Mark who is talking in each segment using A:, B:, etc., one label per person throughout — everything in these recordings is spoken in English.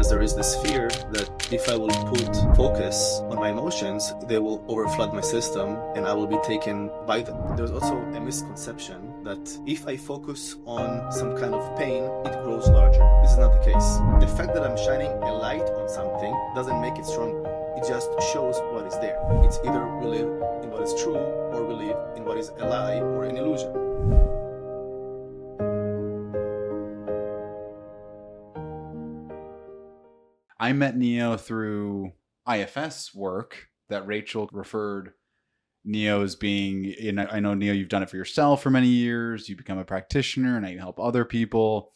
A: because there is this fear that if I will put focus on my emotions, they will overflood my system and I will be taken by them. There's also a misconception that if I focus on some kind of pain, it grows larger. This is not the case. The fact that I'm shining a light on something doesn't make it stronger. It just shows what is there. It's either we live in what is true or we live in what is a lie or an illusion.
B: I met Neo through IFS work that Rachel referred Neo as being, I know, Neo, you've done it for yourself for many years. You become a practitioner and you help other people.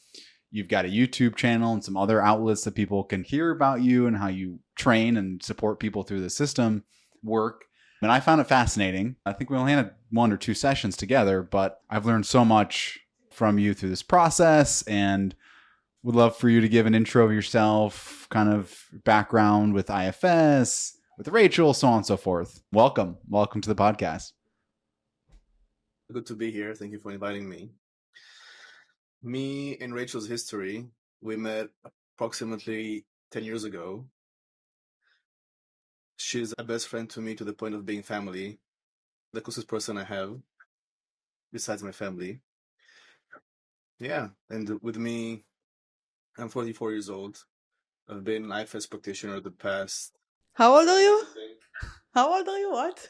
B: You've got a YouTube channel and some other outlets that people can hear about you and how you train and support people through the system work. And I found it fascinating. I think we only had 1 or 2 sessions together, but I've learned so much from you through this process and would love for you to give an intro of yourself, kind of background with IFS, with Rachel, so on and so forth. Welcome. Welcome to the podcast.
A: Good to be here. Thank you for inviting me. Me and Rachel's history, we met approximately 10 years ago. She's a best friend to me to the point of being family, the closest person I have besides my family. Yeah, and with me, I'm 44 years old. I've been an IFS practitioner the past...
C: How old are you? How old are you? What?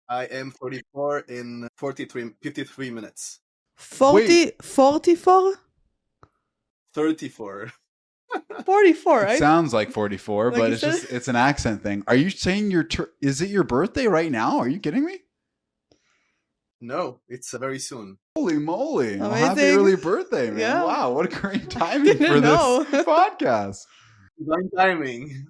A: I am 44 in 53 minutes.
C: 44?
A: 34.
C: 44,
B: It
C: right?
B: sounds like 44,
C: Like
B: but
C: you
B: it's
C: said?
B: just, it's an accent thing. Are you saying is it your birthday right now? Are you kidding me?
A: No, it's very soon.
B: Holy moly. Well, happy
C: Amazing.
B: early birthday, man.
C: Yeah.
B: Wow, what a great timing for
C: Didn't know.
B: this podcast.
A: Divine timing.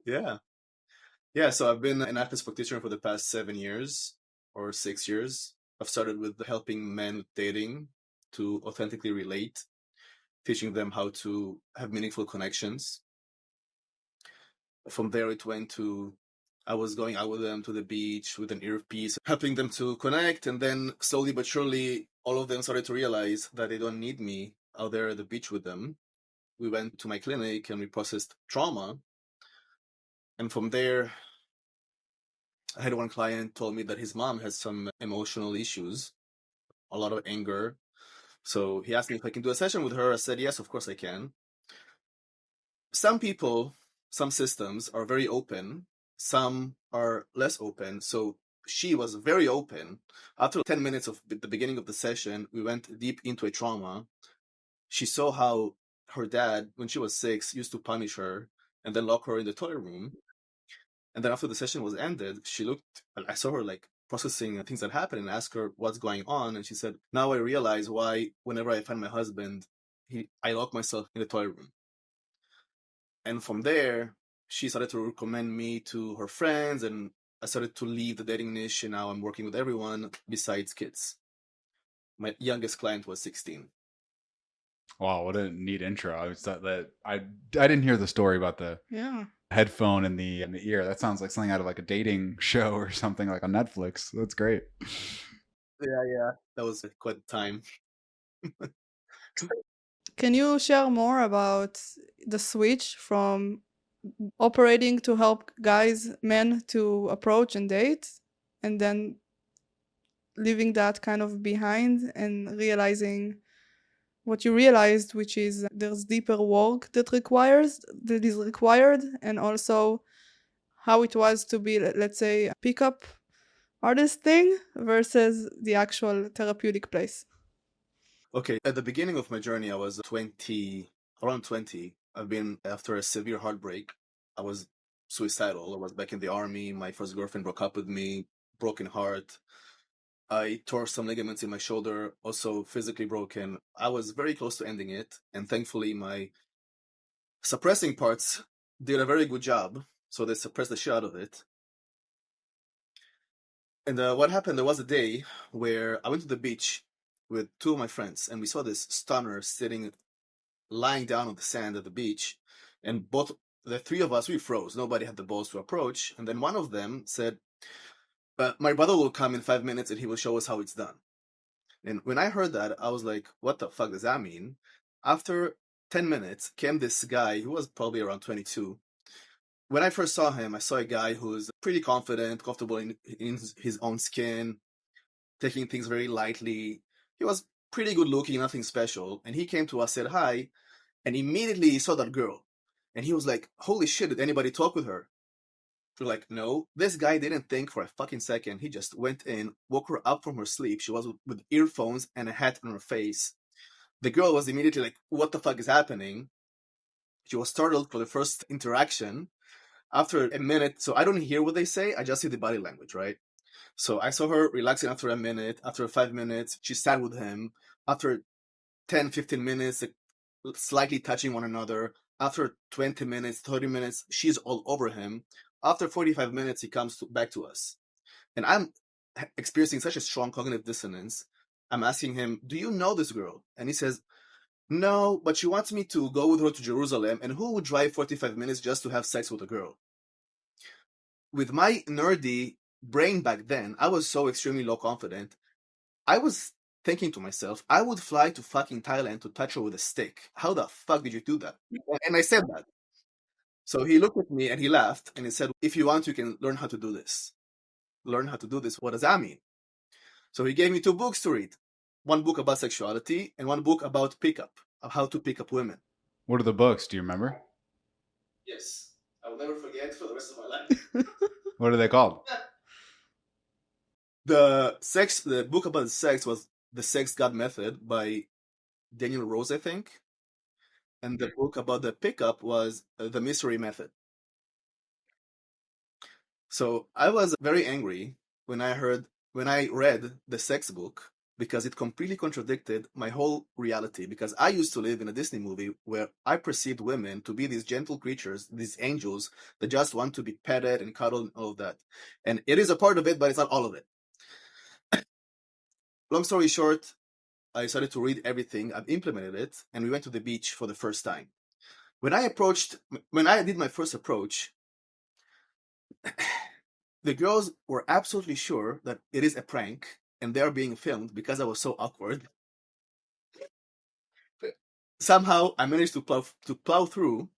A: Yeah, so I've been an IFS practitioner for the past 7 years or 6 years. I've started with helping men with dating to authentically relate, teaching them how to have meaningful connections. From there, it went to, I was going out with them to the beach with an earpiece, helping them to connect. And then slowly but surely, all of them started to realize that they don't need me out there at the beach with them. We went to my clinic and we processed trauma. And from there, I had one client told me that his mom has some emotional issues, a lot of anger. So he asked me if I can do a session with her. I said, yes, of course I can. Some people, some systems are very open. Some are less open. So she was very open. After 10 minutes of the beginning of the session, we went deep into a trauma. She saw how her dad, when she was 6, used to punish her and then lock her in the toilet room. And then after the session was ended, I saw her like processing things that happened and asked her what's going on. And she said, now I realize why whenever I find my husband, I lock myself in the toilet room. And from there, she started to recommend me to her friends, and I started to leave the dating niche, and now I'm working with everyone besides kids. My youngest client was 16.
B: Wow, what a neat intro. I was that I didn't hear the story about the headphone in the ear. That sounds like something out of like a dating show or something like on Netflix. That's great.
A: Yeah. That was quite a time.
C: Can you share more about the switch from operating to help men to approach and date, and then leaving that kind of behind and realizing what you realized, which is there's deeper work that is required, and also how it was to be, let's say, a pickup artist thing versus the actual therapeutic place?
A: Okay, at the beginning of my journey, I was around 20. I've been after a severe heartbreak. I was suicidal. I was back in the army. My first girlfriend broke up with me, broken heart. I tore some ligaments in my shoulder, also physically broken. I was very close to ending it. And thankfully, my suppressing parts did a very good job. So they suppressed the shit out of it. And what happened, there was a day where I went to the beach with 2 of my friends, and we saw this stunner lying down on the sand at the beach. And the 3 of us, we froze. Nobody had the balls to approach. And then one of them said, but my brother will come in 5 minutes and he will show us how it's done. And when I heard that, I was like, what the fuck does that mean? After 10 minutes came this guy who was probably around 22. When I first saw him, I saw a guy who's pretty confident, comfortable in his own skin, taking things very lightly. He was pretty good looking, nothing special. And he came to us, said hi, and immediately he saw that girl. And he was like, holy shit, did anybody talk with her? We're like, no. This guy didn't think for a fucking second. He just went in, woke her up from her sleep. She was with earphones and a hat on her face. The girl was immediately like, what the fuck is happening? She was startled for the first interaction. After a minute, so I don't hear what they say, I just see the body language, right? So I saw her relaxing after a minute. After 5 minutes, she sat with him. After 10, 15 minutes, slightly touching one another. After 20 minutes, 30 minutes, she's all over him. After 45 minutes, he comes back to us. And I'm experiencing such a strong cognitive dissonance. I'm asking him, do you know this girl? And he says, no, but she wants me to go with her to Jerusalem. And who would drive 45 minutes just to have sex with a girl? With my nerdy brain back then, I was so extremely low confident. I was thinking to myself, I would fly to fucking Thailand to touch her with a stick. How the fuck did you do that? And I said that. So he looked at me and he laughed and he said, if you want, you can learn how to do this. Learn how to do this. What does that mean? So he gave me 2 books to read. One book about sexuality and one book about pickup, of how to pick up women.
B: What are the books? Do you remember?
A: Yes. I will never forget for the rest of my life.
B: What are they called?
A: The book about sex was The Sex God Method by Daniel Rose, I think. And the book about the pickup was The Mystery Method. So I was very angry when I read the sex book because it completely contradicted my whole reality. Because I used to live in a Disney movie where I perceived women to be these gentle creatures, these angels that just want to be petted and cuddled and all of that. And it is a part of it, but it's not all of it. Long story short, I started to read everything. I've implemented it, and we went to the beach for the first time. When I did my first approach, the girls were absolutely sure that it is a prank and they're being filmed because I was so awkward. Somehow I managed to plow through,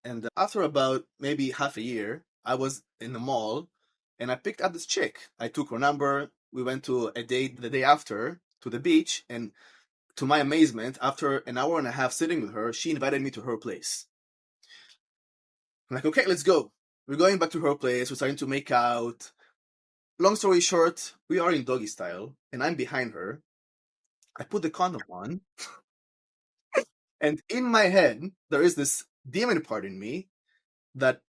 A: and after about maybe half a year, I was in the mall and I picked up this chick. I took her number. We went to a date the day after to the beach, and to my amazement, after an hour and a half sitting with her, she invited me to her place. I'm like, okay, let's go. We're going back to her place. We're starting to make out. Long story short, we are in doggy style, and I'm behind her. I put the condom on, and in my head, there is this demon part in me that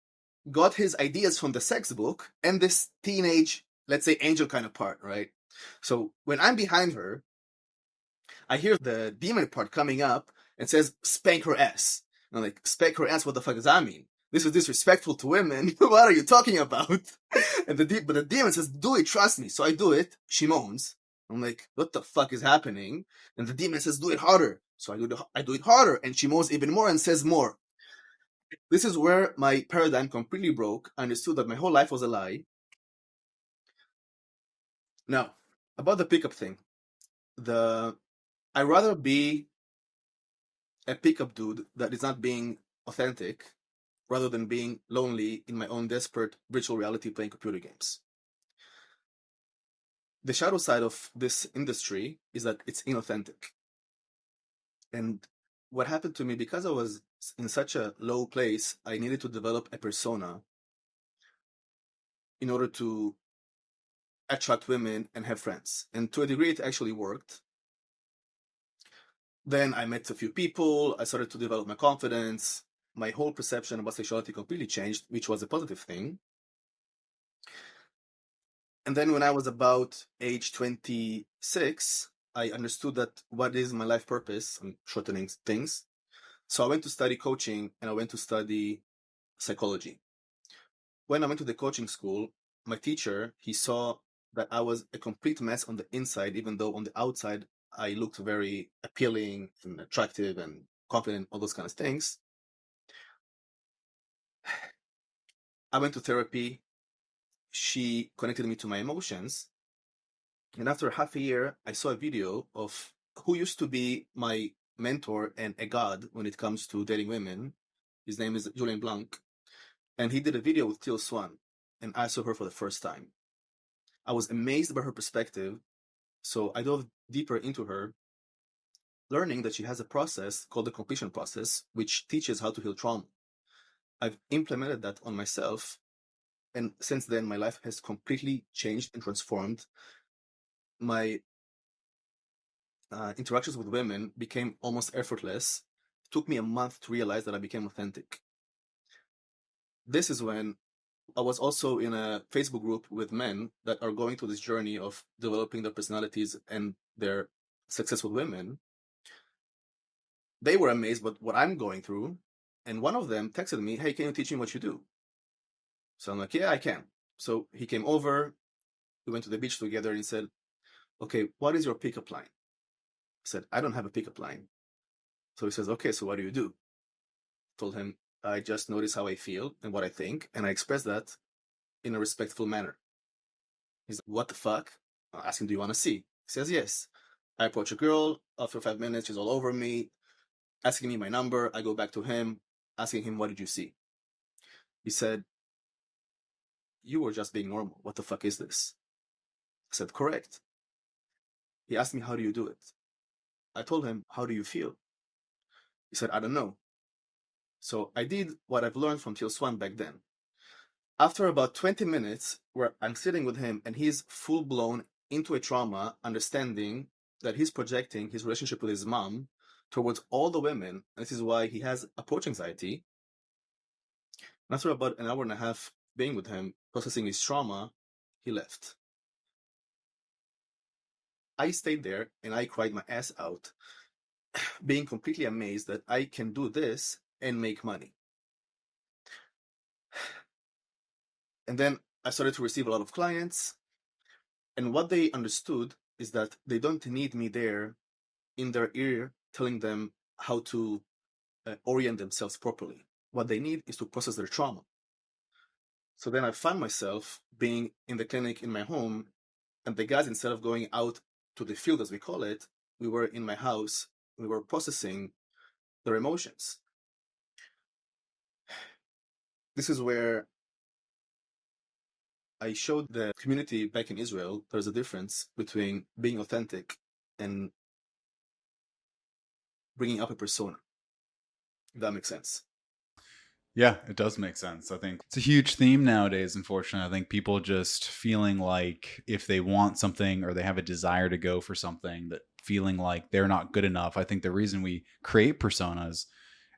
A: got his ideas from the sex book and this teenage, let's say, angel kind of part, right? So when I'm behind her, I hear the demon part coming up and says, spank her ass. And I'm like, spank her ass, what the fuck does that mean? This is disrespectful to women. What are you talking about? But the demon says, do it, trust me. So I do it. She moans. I'm like, what the fuck is happening? And the demon says, do it harder. So I do it harder. And she moans even more and says more. This is where my paradigm completely broke. I understood that my whole life was a lie. Now, about the pickup thing. I'd rather be a pickup dude that is not being authentic rather than being lonely in my own desperate virtual reality playing computer games. The shadow side of this industry is that it's inauthentic. And what happened to me, because I was in such a low place, I needed to develop a persona in order to attract women and have friends. And to a degree, it actually worked. Then I met a few people, I started to develop my confidence, my whole perception about sexuality completely changed, which was a positive thing. And then when I was about age 26, I understood that what is my life purpose. I'm shortening things. So I went to study coaching and I went to study psychology. When I went to the coaching school, my teacher, he saw that I was a complete mess on the inside, even though on the outside, I looked very appealing and attractive and confident, all those kind of things. I went to therapy. She connected me to my emotions. And after half a year, I saw a video of who used to be my mentor and a god when it comes to dating women. His name is Julian Blanc. And he did a video with Teal Swan. And I saw her for the first time. I was amazed by her perspective. So I dove deeper into her, learning that she has a process called the completion process, which teaches how to heal trauma. I've implemented that on myself. And since then, my life has completely changed and transformed. My interactions with women became almost effortless. It took me a month to realize that I became authentic. This is when I was also in a Facebook group with men that are going through this journey of developing their personalities and their success with women. They were amazed by what I'm going through. And one of them texted me, "Hey, can you teach me what you do?" So I'm like, "Yeah, I can." So he came over, we went to the beach together, and he said, "Okay, what is your pickup line?" I said, "I don't have a pickup line." So he says, "Okay, so what do you do?" I told him, "I just notice how I feel and what I think, and I express that in a respectful manner." He's like, "What the fuck?" I asked him, "Do you want to see?" He says, "Yes." I approach a girl. After 5 minutes, she's all over me, asking me my number. I go back to him, asking him, "What did you see?" He said, "You were just being normal. What the fuck is this?" I said, "Correct." He asked me, "How do you do it?" I told him, "How do you feel?" He said, "I don't know." So I did what I've learned from Teal Swan back then. After about 20 minutes, where I'm sitting with him and he's full blown into a trauma, understanding that he's projecting his relationship with his mom towards all the women. And this is why he has approach anxiety. And after about an hour and a half being with him, processing his trauma, he left. I stayed there and I cried my ass out, being completely amazed that I can do this and make money. And then I started to receive a lot of clients. And what they understood is that they don't need me there in their ear telling them how to orient themselves properly. What they need is to process their trauma. So then I found myself being in the clinic in my home, and the guys, instead of going out to the field, as we call it, we were in my house, we were processing their emotions. This is where I showed the community back in Israel there's a difference between being authentic and bringing up a persona, if that makes sense.
B: Yeah, it does make sense. I think it's a huge theme nowadays, unfortunately. I think people just feeling like if they want something or they have a desire to go for something, that feeling like they're not good enough. I think the reason we create personas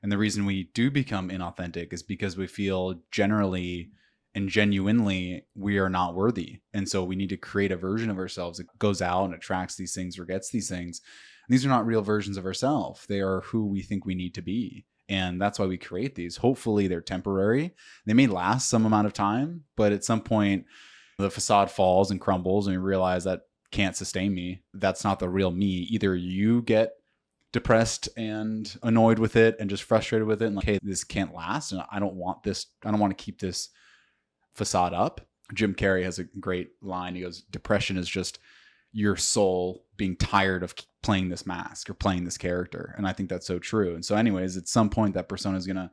B: and the reason we do become inauthentic is because we feel generally and genuinely we are not worthy. And so we need to create a version of ourselves that goes out and attracts these things or gets these things. And these are not real versions of ourselves. They are who we think we need to be. And that's why we create these. Hopefully they're temporary. They may last some amount of time, but at some point the facade falls and crumbles and you realize that can't sustain me. That's not the real me. Either you get depressed and annoyed with it and just frustrated with it and like, hey, this can't last and I don't want this. I don't want to keep this facade up. Jim Carrey has a great line. He goes, depression is just your soul being tired of playing this mask or playing this character. And I think that's so true. And so anyways, at some point that persona is going to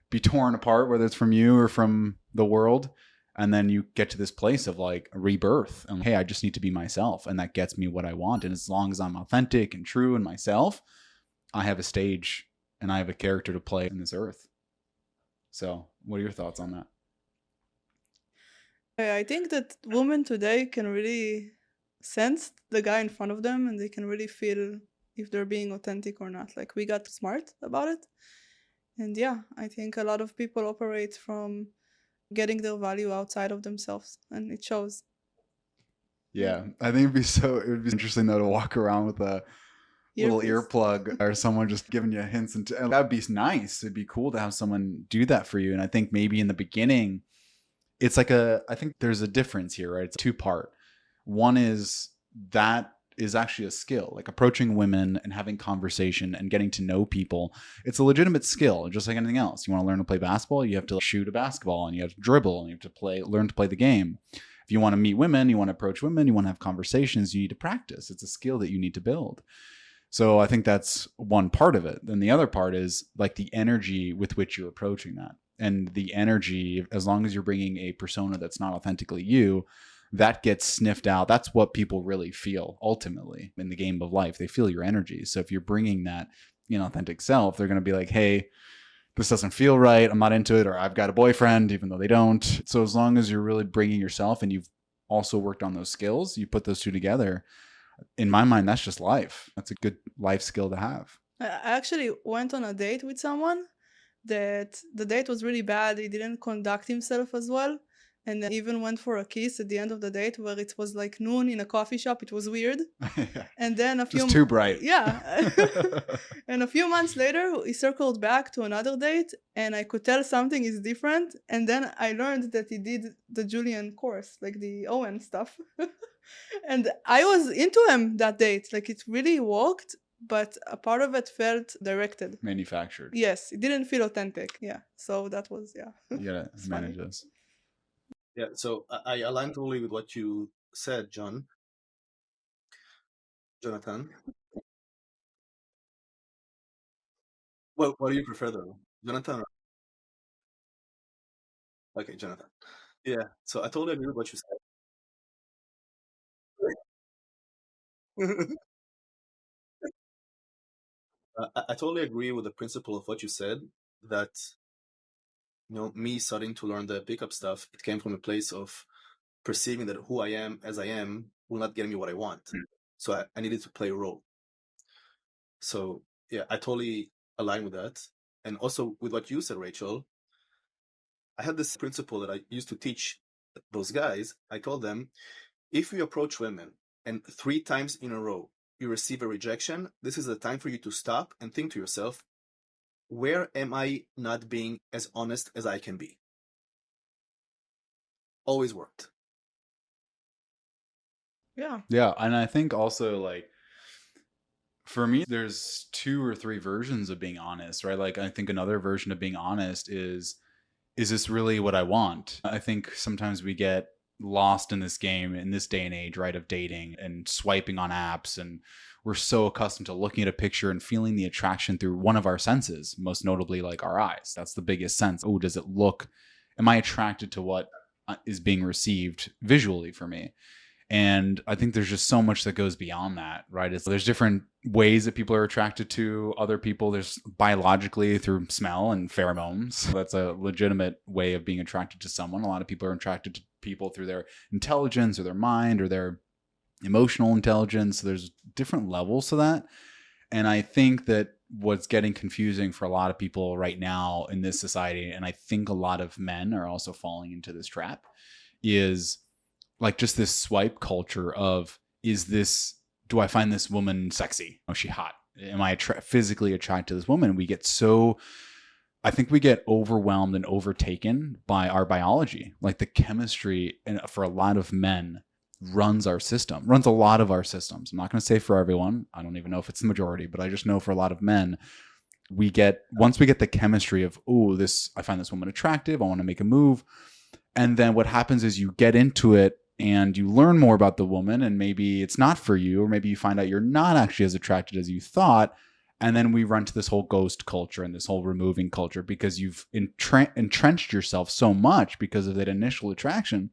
B: be torn apart, whether it's from you or from the world. And then you get to this place of like a rebirth and hey, I just need to be myself. And that gets me what I want. And as long as I'm authentic and true in myself, I have a stage and I have a character to play in this earth. So what are your thoughts on that?
C: I think that women today can really sense the guy in front of them and they can really feel if they're being authentic or not. Like we got smart about it. And yeah, I think a lot of people operate from getting their value outside of themselves and it shows.
B: Yeah, I think it would be interesting though to walk around with a little
C: Earpiece.
B: earplug or someone just giving you hints and that'd be nice. It'd be cool to have someone do that for you. And I think maybe in the beginning, it's like I think there's a difference here, right? It's a two-part. One is that is actually a skill, like approaching women and having conversation and getting to know people. It's a legitimate skill, just like anything else. You want to learn to play basketball, you have to shoot a basketball and you have to dribble and you have to learn to play the game. If you want to meet women, you want to approach women, you want to have conversations, you need to practice. It's a skill that you need to build. So I think that's one part of it. Then the other part is like the energy with which you're approaching that. And the energy, as long as you're bringing a persona that's not authentically you, that gets sniffed out. That's what people really feel ultimately in the game of life. They feel your energy. So if you're bringing that inauthentic self, they're going to be like, hey, this doesn't feel right. I'm not into it. Or I've got a boyfriend, even though they don't. So as long as you're really bringing yourself and you've also worked on those skills, you put those two together, in my mind, that's just life. That's a good life skill to have.
C: I actually went on a date with someone that the date was really bad. He didn't conduct himself as well. And even went for a kiss at the end of the date where it was like noon in a coffee shop. It was weird. And then a few...
B: Just too bright.
C: Yeah. And a few months later, he circled back to another date and I could tell something is different. And then I learned that he did the Julian course, like the Owen stuff. And I was into him that date. Like it really worked, but a part of it felt directed.
B: Manufactured.
C: Yes, it didn't feel authentic. Yeah. So that was, yeah.
B: You gotta manage this.
A: Yeah, so I align totally with what you said, Jonathan. Well, what do you prefer though? Jonathan? Okay, Jonathan. Yeah, so I totally agree with what you said. I totally agree with the principle of what you said, that, me starting to learn the pickup stuff, it came from a place of perceiving that who I am as I am will not get me what I want. So I needed to play a role. So yeah, I totally align with that. And also with what you said, Rachel, I had this principle that I used to teach those guys. I told them, if you approach women and 3 times in a row you receive a rejection, this is the time for you to stop and think to yourself, where am I not being as honest as I can be? Always worked.
C: Yeah.
B: Yeah. And I think also, like, for me, there's 2 or 3 versions of being honest, right? Like, I think another version of being honest is this really what I want? I think sometimes we get lost in this game in this day and age, right, of dating and swiping on apps. And we're so accustomed to looking at a picture and feeling the attraction through one of our senses, most notably like our eyes. That's the biggest sense. Oh, does it look, am I attracted to what is being received visually for me? And I think there's just so much that goes beyond that, right? There's different ways that people are attracted to other people. There's biologically through smell and pheromones. That's a legitimate way of being attracted to someone. A lot of people are attracted to people through their intelligence or their mind or their emotional intelligence. There's different levels to that. And I think that what's getting confusing for a lot of people right now in this society, and I think a lot of men are also falling into this trap, is like just this swipe culture of, do I find this woman sexy? Oh, is she hot? Am I physically attracted to this woman? And I think we get overwhelmed and overtaken by our biology. Like the chemistry, and for a lot of men, runs a lot of our systems. I'm not going to say for everyone. I don't even know if it's the majority, but I just know for a lot of men, once we get the chemistry of, I find this woman attractive, I want to make a move. And then what happens is you get into it and you learn more about the woman, and maybe it's not for you, or maybe you find out you're not actually as attracted as you thought. And then we run to this whole ghost culture and this whole removing culture because you've entrenched yourself so much because of that initial attraction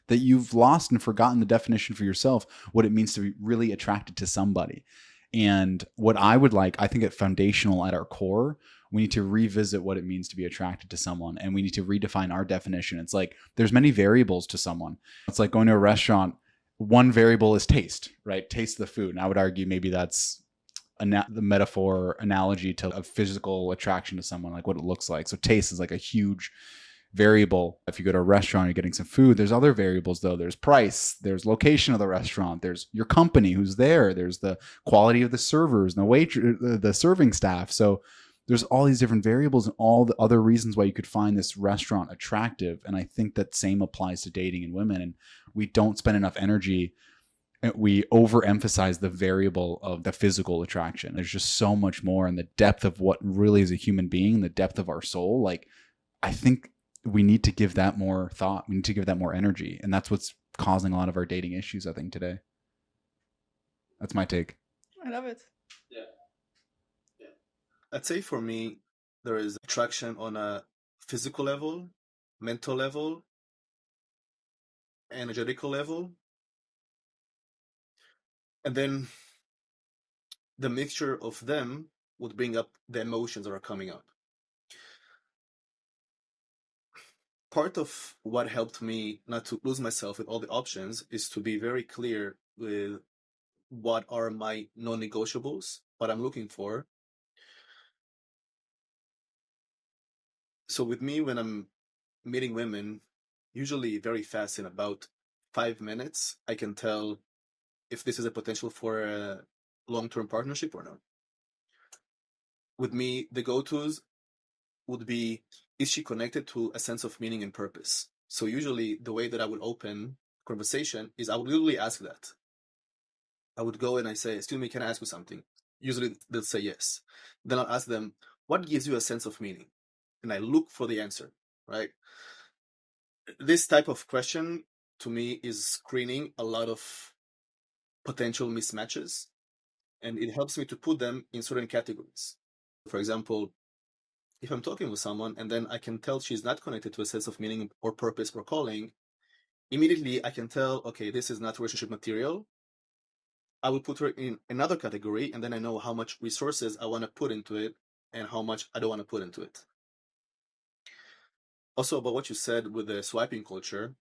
B: that you've lost and forgotten the definition for yourself, what it means to be really attracted to somebody. And what I think at foundational at our core, we need to revisit what it means to be attracted to someone, and we need to redefine our definition. It's like there's many variables to someone. It's like going to a restaurant. One variable is taste, right? Taste the food. And I would argue maybe that's the metaphor analogy to a physical attraction to someone, like what it looks like. So taste is like a huge variable. If you go to a restaurant, you're getting some food. There's other variables though. There's price, there's location of the restaurant, there's your company, who's there, there's the quality of the servers and the serving staff. So there's all these different variables and all the other reasons why you could find this restaurant attractive. And I think that same applies to dating and women. And we don't spend enough energy. We overemphasize the variable of the physical attraction. There's just so much more in the depth of what really is a human being, the depth of our soul. Like, I think we need to give that more thought. We need to give that more energy. And that's what's causing a lot of our dating issues, I think, today. That's my take.
C: I love it.
A: I'd say for me, there is attraction on a physical level, mental level, energetical level. And then the mixture of them would bring up the emotions that are coming up. Part of what helped me not to lose myself with all the options is to be very clear with what are my non-negotiables, what I'm looking for. So with me, when I'm meeting women, usually very fast, in about 5 minutes, I can tell if this is a potential for a long-term partnership or not. With me, the go-tos would be, is she connected to a sense of meaning and purpose? So usually the way that I would open conversation is I would literally ask that. I would go and I say, excuse me, can I ask you something? Usually they'll say yes. Then I'll ask them, what gives you a sense of meaning? And I look for the answer, right? This type of question to me is screening a lot of potential mismatches, and it helps me to put them in certain categories. For example, if I'm talking with someone and then I can tell she's not connected to a sense of meaning or purpose or calling, immediately I can tell, okay, this is not relationship material. I will put her in another category, and then I know how much resources I want to put into it and how much I don't want to put into it. Also, about what you said with the swiping culture,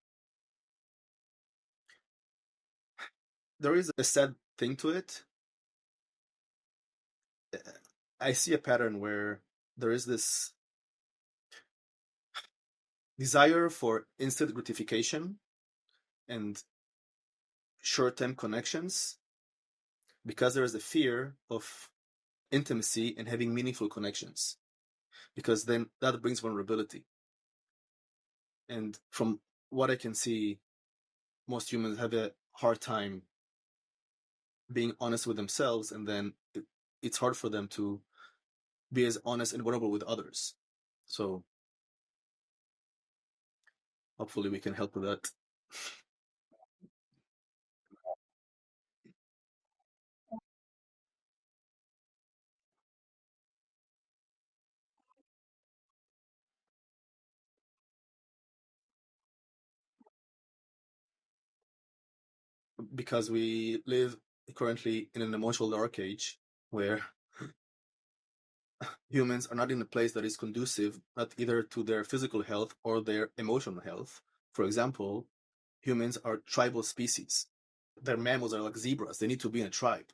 A: there is a sad thing to it. I see a pattern where there is this desire for instant gratification and short-term connections because there is a fear of intimacy and having meaningful connections, because then that brings vulnerability. And from what I can see, most humans have a hard time being honest with themselves, and then it's hard for them to be as honest and vulnerable with others. So hopefully we can help with that. Because we live currently in an emotional dark age where humans are not in a place that is conducive, not either to their physical health or their emotional health. For example, humans are tribal species. Their mammals are like zebras. They need to be in a tribe.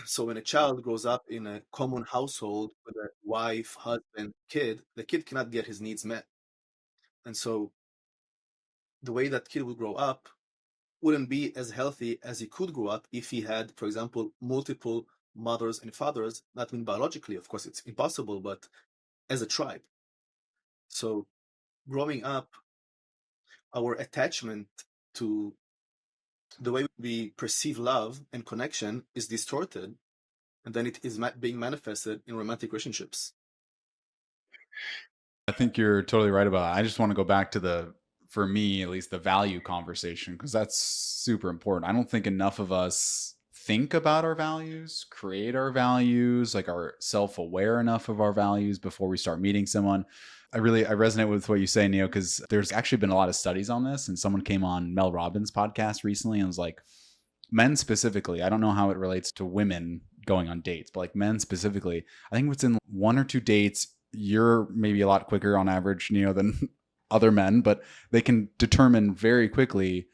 A: So when a child grows up in a common household with a wife, husband, kid, the kid cannot get his needs met. And so the way that kid will grow up wouldn't be as healthy as he could grow up if he had, for example, multiple mothers and fathers. Not mean biologically, of course, it's impossible, but as a tribe. So growing up, our attachment to the way we perceive love and connection is distorted, and then it is being manifested in romantic relationships.
B: I think you're totally right about it. I just want to go back to for me at least, the value conversation, because that's super important. I don't think enough of us think about our values, create our values, like are self-aware enough of our values before we start meeting someone. I resonate with what you say, Neo, because there's actually been a lot of studies on this, and someone came on Mel Robbins' podcast recently and was like, men specifically, I don't know how it relates to women going on dates, but like men specifically, I think within 1 or 2 dates, you're maybe a lot quicker on average, Neo, than other men, but they can determine very quickly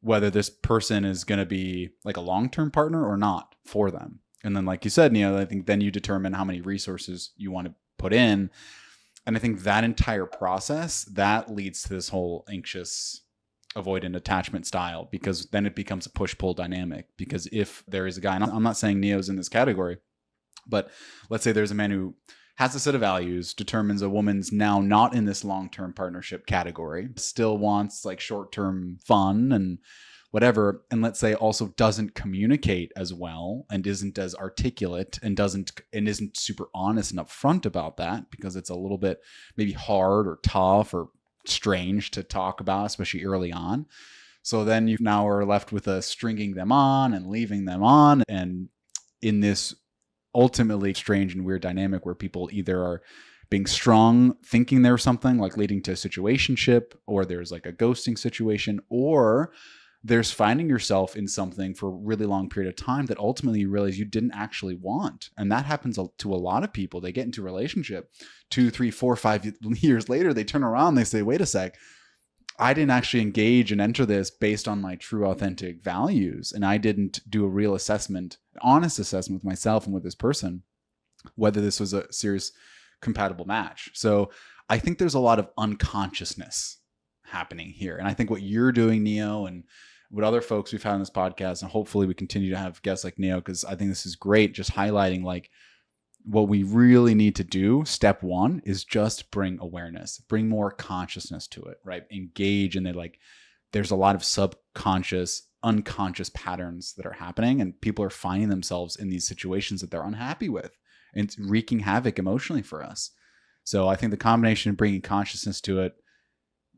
B: whether this person is going to be like a long-term partner or not for them. And then, like you said, Neo, I think then you determine how many resources you want to put in. And I think that entire process, that leads to this whole anxious avoidant attachment style, because then it becomes a push-pull dynamic. Because if there is a guy, and I'm not saying Neo's in this category, but let's say there's a man who has a set of values, determines a woman's now not in this long-term partnership category, still wants like short-term fun and whatever, and let's say also doesn't communicate as well and isn't as articulate and isn't super honest and upfront about that, because it's a little bit maybe hard or tough or strange to talk about, especially early on. So then you now are left with a stringing them on and leaving them on, and in this ultimately strange and weird dynamic where people either are being strong, thinking there's something like leading to a situationship, or there's like a ghosting situation, or there's finding yourself in something for a really long period of time that ultimately you realize you didn't actually want. And that happens to a lot of people. They get into a relationship 2, 3, 4, 5 years later, they turn around, they say, wait a sec, I didn't actually engage and enter this based on my true authentic values. And I didn't do a real assessment, honest assessment with myself and with this person, whether this was a serious compatible match. So I think there's a lot of unconsciousness happening here. And I think what you're doing, Neo, and what other folks we've had on this podcast, and hopefully we continue to have guests like Neo, because I think this is great, just highlighting like what we really need to do. Step one is just bring awareness, bring more consciousness to it, right? Engage in it. Like there's a lot of subconscious, unconscious patterns that are happening, and people are finding themselves in these situations that they're unhappy with, and it's wreaking havoc emotionally for us. So I think the combination of bringing consciousness to it,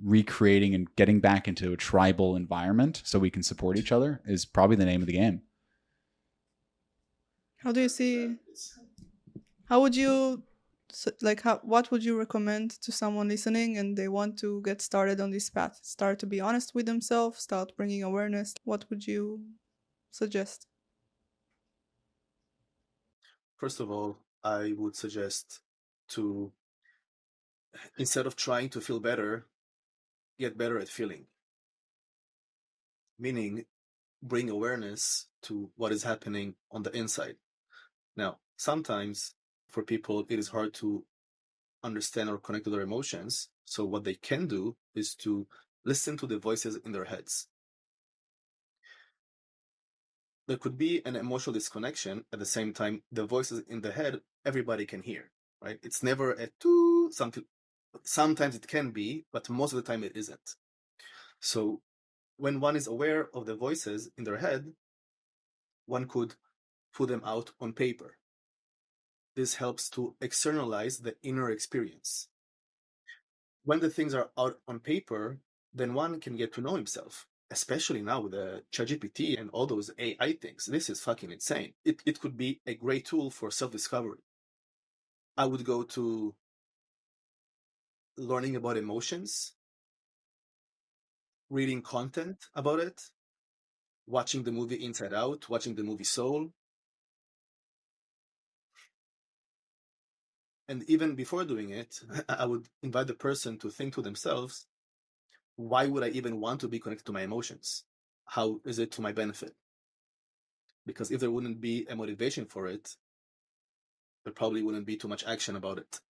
B: recreating and getting back into a tribal environment so we can support each other is probably the name of the game.
C: How do you see? How would you what would you recommend to someone listening and they want to get started on this path? Start to be honest with themselves, start bringing awareness. What would you suggest?
A: First of all, I would suggest to, instead of trying to feel better, get better at feeling. Meaning, bring awareness to what is happening on the inside. Now, sometimes for people, it is hard to understand or connect to their emotions. So what they can do is to listen to the voices in their heads. There could be an emotional disconnection. At the same time, the voices in the head, everybody can hear, right? It's never a two, something. Sometimes it can be, but most of the time it isn't. So when one is aware of the voices in their head, one could put them out on paper. This helps to externalize the inner experience. When the things are out on paper, then one can get to know himself, especially now with the ChatGPT and all those AI things. This is fucking insane. It could be a great tool for self-discovery. I would go to learning about emotions, reading content about it, watching the movie Inside Out, watching the movie Soul. And even before doing it, I would invite the person to think to themselves, why would I even want to be connected to my emotions? How is it to my benefit? Because if there wouldn't be a motivation for it, there probably wouldn't be too much action about it.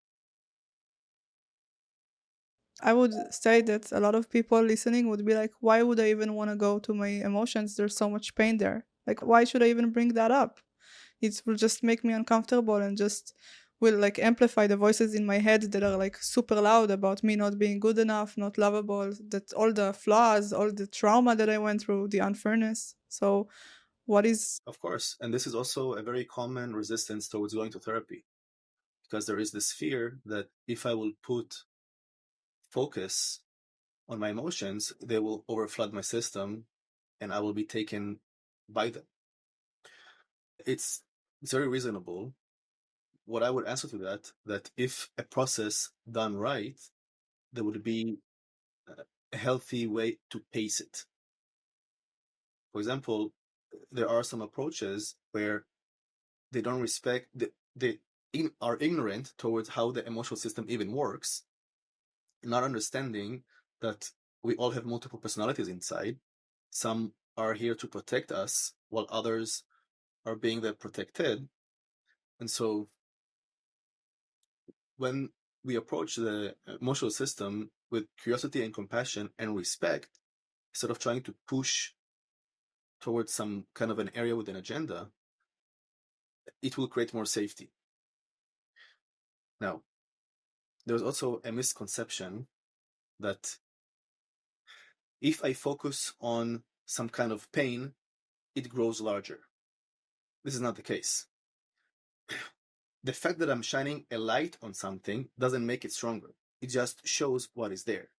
C: I would say that a lot of people listening would be like, why would I even want to go to my emotions? There's so much pain there. Like, why should I even bring that up? It will just make me uncomfortable and just will like amplify the voices in my head that are like super loud about me not being good enough, not lovable, that all the flaws, all the trauma that I went through, the unfairness. So what is
A: Of course. And this is also a very common resistance towards going to therapy, because there is this fear that if I will put focus on my emotions, they will overflood my system and I will be taken by them. It's very reasonable. What I would answer to that if a process done right, there would be a healthy way to pace it. For example, there are some approaches where they don't respect, they are ignorant towards how the emotional system even works, not understanding that we all have multiple personalities inside. Some are here to protect us, while others are being the protected. And so when we approach the emotional system with curiosity and compassion and respect, instead of trying to push towards some kind of an area with an agenda, it will create more safety. Now, there's also a misconception that if I focus on some kind of pain, it grows larger. This is not the case. The fact that I'm shining a light on something doesn't make it stronger. It just shows what is there.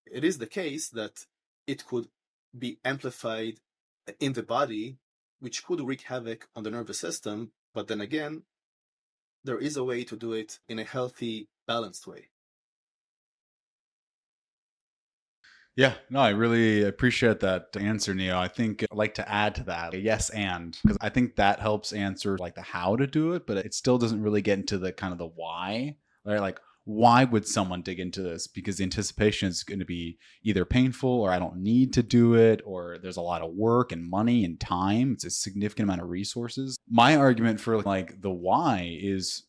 A: It is the case that it could be amplified in the body which could wreak havoc on the nervous system. But then again, there is a way to do it in a healthy, balanced way.
B: Yeah, no, I really appreciate that answer, Neo. I think I'd like to add to that a yes and, because I think that helps answer like the how to do it, but it still doesn't really get into the kind of the why, right? Like, why would someone dig into this? Because the anticipation is going to be either painful, or I don't need to do it, or there's a lot of work and money and time. It's a significant amount of resources. My argument for like the why is,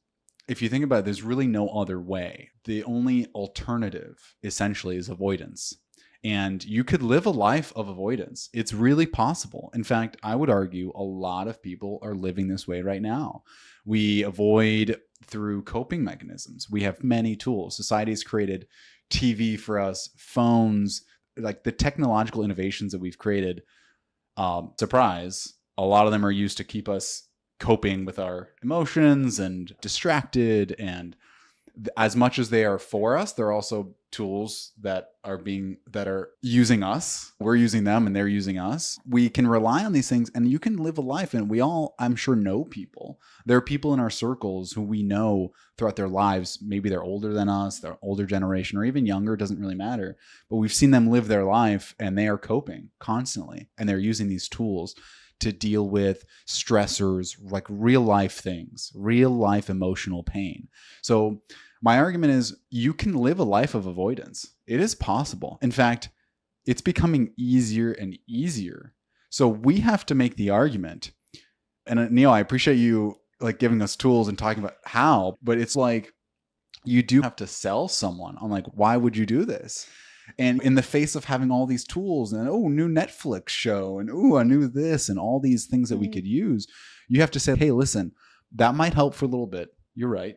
B: if you think about it, there's really no other way. The only alternative essentially is avoidance. And you could live a life of avoidance. It's really possible. In fact, I would argue a lot of people are living this way right now. We avoid through coping mechanisms. We have many tools. Society has created TV for us, phones, like the technological innovations that we've created. Surprise, a lot of them are used to keep us coping with our emotions and distracted, and as much as they are for us, they're also tools that are using us. We're using them and they're using us. We can rely on these things, and you can live a life. And we all, I'm sure, know people. There are people in our circles who we know throughout their lives. Maybe they're older than us, they're older generation, or even younger. It doesn't really matter. But we've seen them live their life, and they are coping constantly, and they're using these tools to deal with stressors, like real life things, real life emotional pain. So my argument is, you can live a life of avoidance. It is possible. In fact, it's becoming easier and easier. So we have to make the argument. And Neil, I appreciate you like giving us tools and talking about how, but it's like you do have to sell someone on like, why would you do this? And in the face of having all these tools and, oh, new Netflix show, and, oh, I knew this, and all these things that we could use, you have to say, hey, listen, that might help for a little bit. You're right.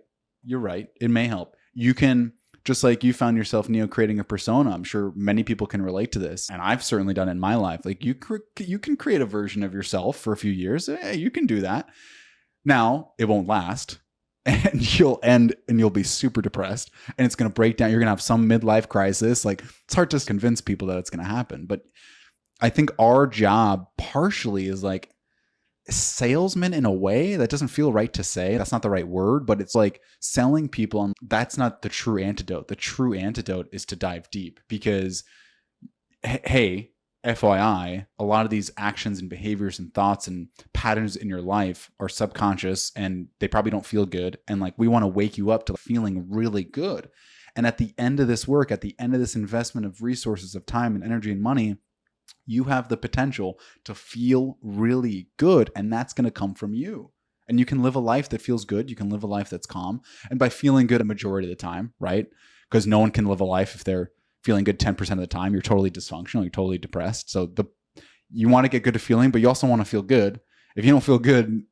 B: It may help. You can, just like you found yourself, Neo, creating a persona. I'm sure many people can relate to this. And I've certainly done it in my life. Like you can create a version of yourself for a few years. Hey, you can do that. Now it won't last. And you'll be super depressed, and it's going to break down. You're going to have some midlife crisis. Like, it's hard to convince people that it's going to happen. But I think our job partially is like salesman in a way. That doesn't feel right to say. That's not the right word, but it's like selling people. And that's not the true antidote. The true antidote is to dive deep, because, hey, FYI, a lot of these actions and behaviors and thoughts and patterns in your life are subconscious, and they probably don't feel good. And like, we want to wake you up to feeling really good. And at the end of this work, at the end of this investment of resources, of time and energy and money, you have the potential to feel really good. And that's going to come from you. And you can live a life that feels good. You can live a life that's calm. And by feeling good a majority of the time, right? Because no one can live a life if they're feeling good 10% of the time. You're totally dysfunctional. You're totally depressed. So you want to get good at feeling, but you also want to feel good. If you don't feel good,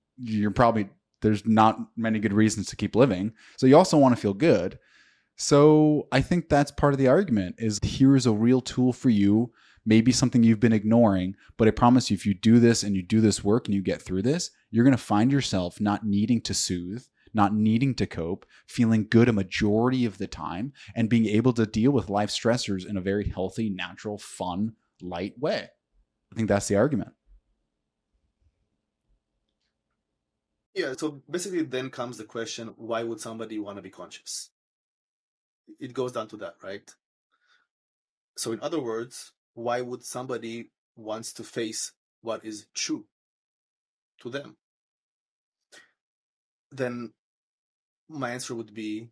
B: there's not many good reasons to keep living. So you also want to feel good. So I think that's part of the argument, is here is a real tool for you, maybe something you've been ignoring, but I promise you, if you do this and you do this work and you get through this, you're going to find yourself not needing to soothe, not needing to cope, feeling good a majority of the time, and being able to deal with life stressors in a very healthy, natural, fun, light way. I think that's the argument.
A: Yeah, so basically then comes the question, why would somebody want to be conscious? It goes down to that, right? So in other words, why would somebody wants to face what is true to them? Then my answer would be,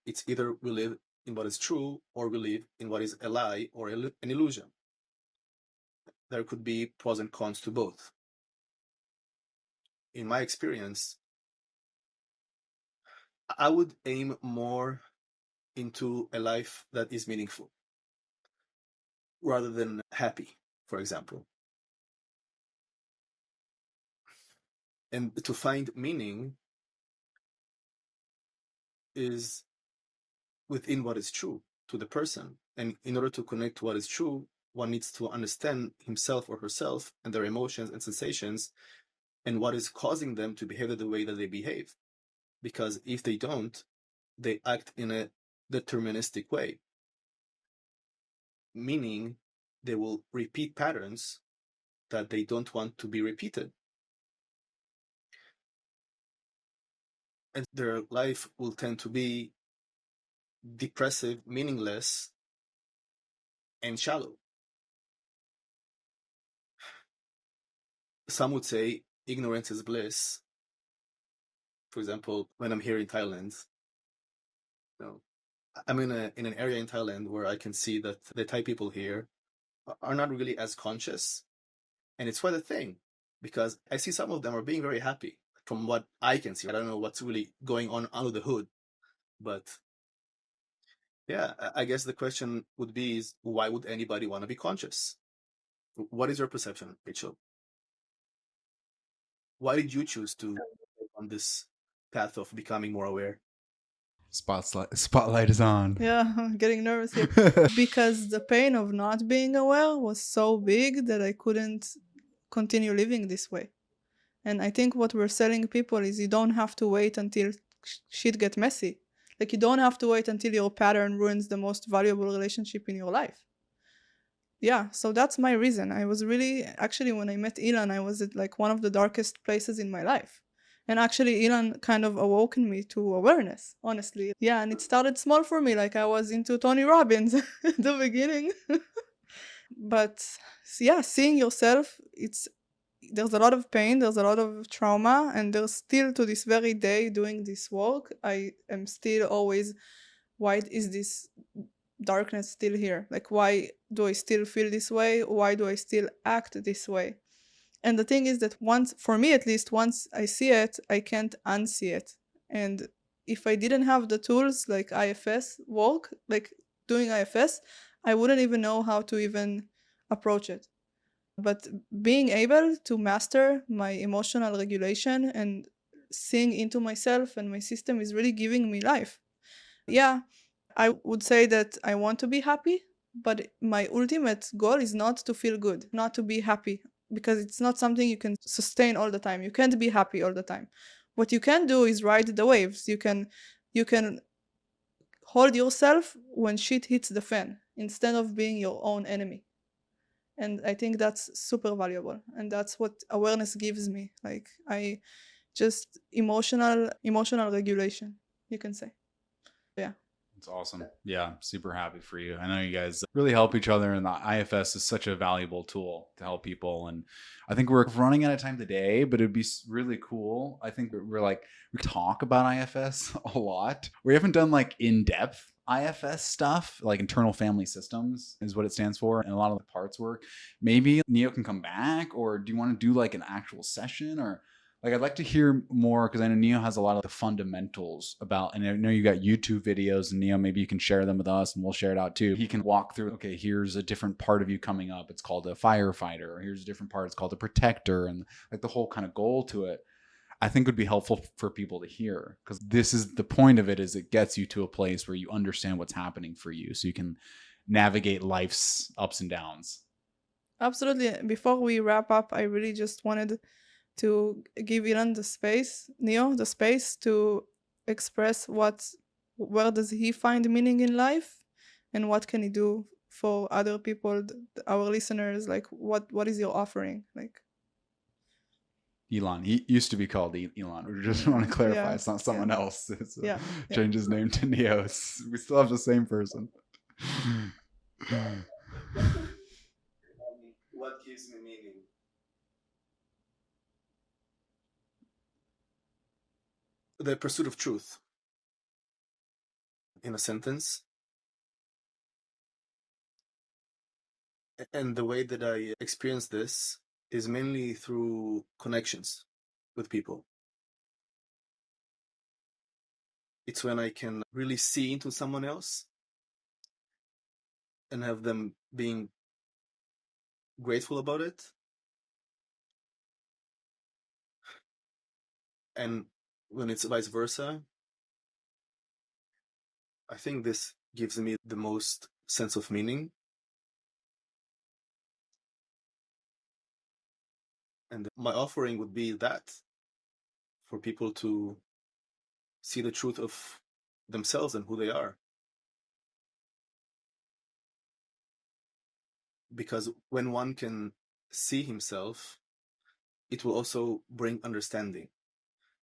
A: it's either we live in what is true, or we live in what is a lie or an illusion. There could be pros and cons to both. In my experience, I would aim more into a life that is meaningful rather than happy, for example. And to find meaning is within what is true to the person. And in order to connect to what is true, one needs to understand himself or herself and their emotions and sensations and what is causing them to behave the way that they behave. Because if they don't, they act in a deterministic way, meaning they will repeat patterns that they don't want to be repeated. and their life will tend to be depressive, meaningless, and shallow. Some would say ignorance is bliss. For example, when I'm here in Thailand, you know, I'm in an area in Thailand where I can see that the Thai people here are not really as conscious, and it's quite a thing because I see some of them are being very happy from what I can see. I don't know what's really going on under the hood, but yeah, I guess the question would be is why would anybody want to be conscious? What is your perception, Rachel? Why did you choose to go on this path of becoming more aware?
B: Spotlight is on.
C: Yeah, I'm getting nervous here. Because the pain of not being aware was so big that I couldn't continue living this way. And I think what we're selling people is you don't have to wait until shit get messy. Like, you don't have to wait until your pattern ruins the most valuable relationship in your life. Yeah, so that's my reason. I was really, actually, when I met Ilan, I was at like one of the darkest places in my life. And actually, Ilan kind of awoken me to awareness, honestly. Yeah, and it started small for me. Like, I was into Tony Robbins at the beginning. But yeah, seeing yourself, there's a lot of pain, there's a lot of trauma, and there's still, to this very day, doing this work, I am still always, why is this darkness still here? Like, why do I still feel this way? Why do I still act this way? And the thing is that once, for me at least, once I see it, I can't unsee it. And if I didn't have the tools like IFS work, like doing IFS, I wouldn't even know how to even approach it. But being able to master my emotional regulation and seeing into myself and my system is really giving me life. Yeah, I would say that I want to be happy, but my ultimate goal is not to feel good, not to be happy, because it's not something you can sustain all the time. You can't be happy all the time. What you can do is ride the waves. You can hold yourself when shit hits the fan instead of being your own enemy. And I think that's super valuable, and that's what awareness gives me. Like, I just emotional regulation, you can say. Yeah.
B: It's awesome. Yeah, super happy for you. I know you guys really help each other, and the IFS is such a valuable tool to help people. And I think we're running out of time today, but it'd be really cool. I think we talk about IFS a lot. We haven't done like in-depth IFS stuff, like internal family systems is what it stands for, and a lot of the parts work. Maybe Neo can come back, or do you want to do like an actual session, or like, I'd like to hear more because I know Neo has a lot of the fundamentals about, and I know you got YouTube videos, and Neo, maybe you can share them with us and we'll share it out too. He can walk through, okay, here's a different part of you coming up. It's called a firefighter, or here's a different part. It's called a protector, and like the whole kind of goal to it. I think would be helpful for people to hear, because this is the point of it, is it gets you to a place where you understand what's happening for you so you can navigate life's ups and downs.
C: Absolutely. Before we wrap up, I really just wanted to give Ilan the space, Neo, the space to express where does he find meaning in life, and what can he do for other people, our listeners. Like, what is your offering? Like,
B: Elon. He used to be called Elon. We just want to clarify,
C: yeah,
B: it's not someone else. It's
C: yeah,
B: change his name to Neo. We still have the same person.
A: What gives me meaning? The pursuit of truth. In a sentence. And the way that I experience this is mainly through connections with people. It's when I can really see into someone else and have them being grateful about it. And when it's vice versa, I think this gives me the most sense of meaning. And my offering would be that, for people to see the truth of themselves and who they are. Because when one can see himself, it will also bring understanding.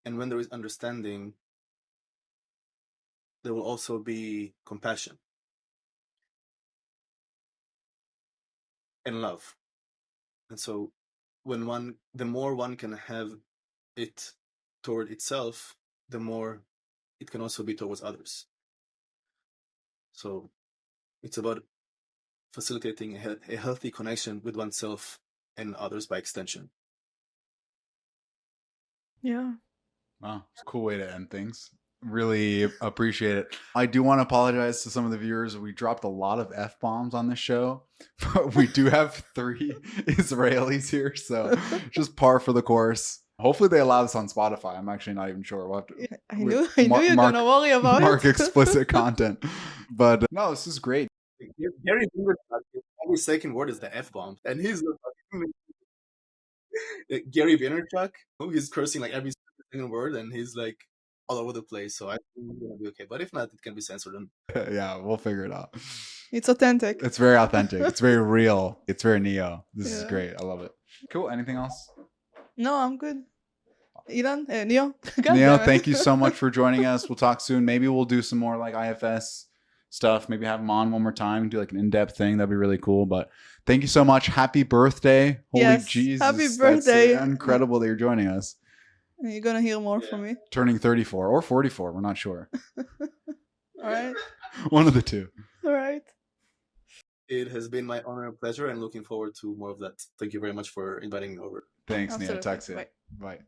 A: And when there is understanding, there will also be compassion and love. And so the more one can have it toward itself, the more it can also be towards others. So it's about facilitating a healthy connection with oneself and others by extension.
C: Yeah.
B: Wow, it's a cool way to end things. Really appreciate it. I do want to apologize to some of the viewers. We dropped a lot of F-bombs on this show, but we do have 3 Israelis here, so just par for the course. Hopefully they allow this on Spotify. I'm actually not even sure. We'll
C: I knew you're gonna worry about
B: mark
C: it.
B: explicit content. But no, this is great.
A: Gary Vaynerchuk, every second word is the F-bomb. And he's Gary Vaynerchuk, he's cursing like every second word, and he's like all over the place. So I think it's gonna be okay. But if not, it can be censored.
B: Yeah, we'll figure it out.
C: It's authentic.
B: It's very authentic. It's very real. It's very Neo. This is great. I love it. Cool. Anything else?
C: No, I'm good. Ilan, Neo.
B: Neo, thank you so much for joining us. We'll talk soon. Maybe we'll do some more like IFS stuff. Maybe have him on one more time, do like an in-depth thing. That'd be really cool. But thank you so much. Happy birthday. Holy
C: Yes,
B: Jesus.
C: happy birthday.
B: That's incredible that you're joining us.
C: You're gonna hear more from me.
B: Turning 34 or 44. We're not sure.
C: All right.
B: One of the two.
C: All right.
A: It has been my honor and pleasure, and looking forward to more of that. Thank you very much for inviting me over.
B: Thanks, Neo.
C: Absolutely.
B: Talk soon.
C: Bye.
B: Bye.